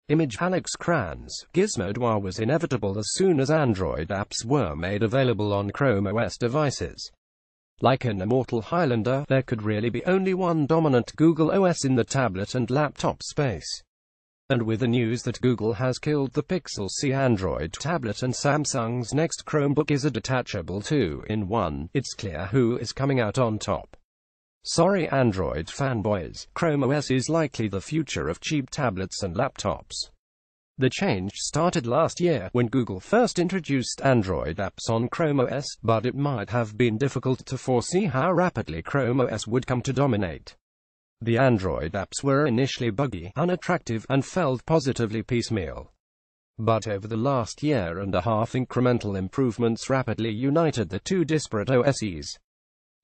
Image Alex Cranz. GizmodoIt was inevitable as soon as Android apps were made available on Chrome OS devices. Like an immortal Highlander, there could really be only one dominant Google OS in the tablet and laptop space. And with the news that Google has killed the Pixel Android tablet and Samsung's next Chromebook is a detachable 2-in-1, it's clear who is coming out on top. Sorry Android fanboys, Chrome OS is likely the future of cheap tablets and laptops. The change started last year, when Google first introduced Android apps on Chrome OS, but it might have been difficult to foresee how rapidly Chrome OS would come to dominate. The Android apps were initially buggy, unattractive, and felt positively piecemeal. But over the last year and a half, incremental improvements rapidly united the two disparate OSes.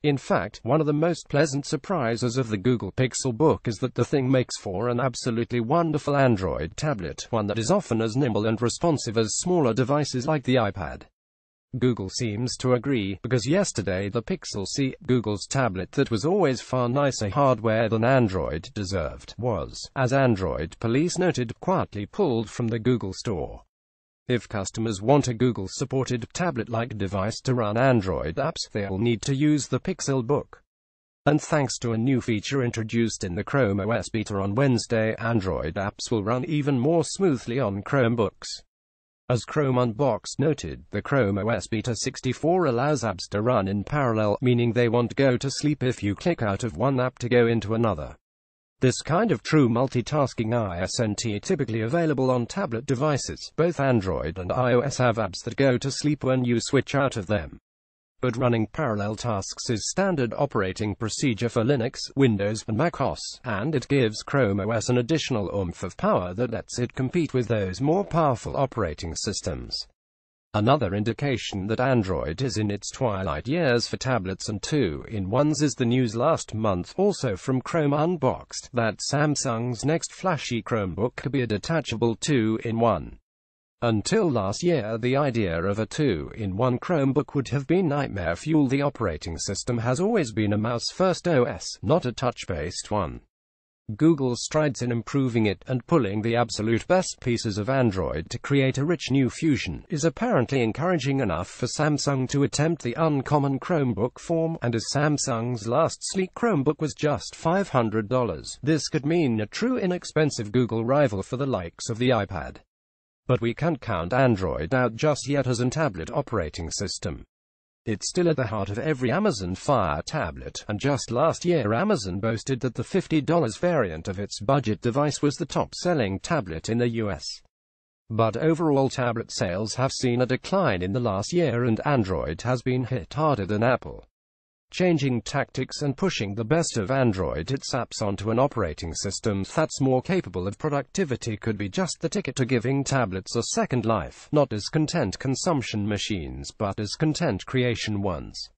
In fact, one of the most pleasant surprises of the Google Pixelbook is that the thing makes for an absolutely wonderful Android tablet, one that is often as nimble and responsive as smaller devices like the iPad. Google seems to agree, because yesterday the Pixel C, Google's tablet that was always far nicer hardware than Android deserved, was, as Android police noted, quietly pulled from the Google Store. If customers want a Google-supported tablet-like device to run Android apps, they'll need to use the Pixelbook. And thanks to a new feature introduced in the Chrome OS beta on Wednesday, Android apps will run even more smoothly on Chromebooks. As Chrome Unboxed noted, the Chrome OS Beta 64 allows apps to run in parallel, meaning they won't go to sleep if you click out of one app to go into another. This kind of true multitasking isn't typically available on tablet devices. Both Android and iOS have apps that go to sleep when you switch out of them. But running parallel tasks is standard operating procedure for Linux, Windows, and macOS, and it gives Chrome OS an additional oomph of power that lets it compete with those more powerful operating systems. Another indication that Android is in its twilight years for tablets and 2-in-1s is the news last month, also from Chrome Unboxed, that Samsung's next flashy Chromebook could be a detachable 2-in-1. Until last year, the idea of a 2-in-1 Chromebook would have been nightmare fuel. The operating system has always been a mouse-first OS, not a touch-based one. Google's strides in improving it, and pulling the absolute best pieces of Android to create a rich new fusion, is apparently encouraging enough for Samsung to attempt the uncommon Chromebook form, and as Samsung's last sleek Chromebook was just $500, this could mean a true inexpensive Google rival for the likes of the iPad. But we can't count Android out just yet as a tablet operating system. It's still at the heart of every Amazon Fire tablet, and just last year Amazon boasted that the $50 variant of its budget device was the top-selling tablet in the US. But overall tablet sales have seen a decline in the last year, and Android has been hit harder than Apple. Changing tactics and pushing the best of Android-its apps onto an operating system that's more capable of productivity could be just the ticket to giving tablets a second life, not as content consumption machines but as content creation ones.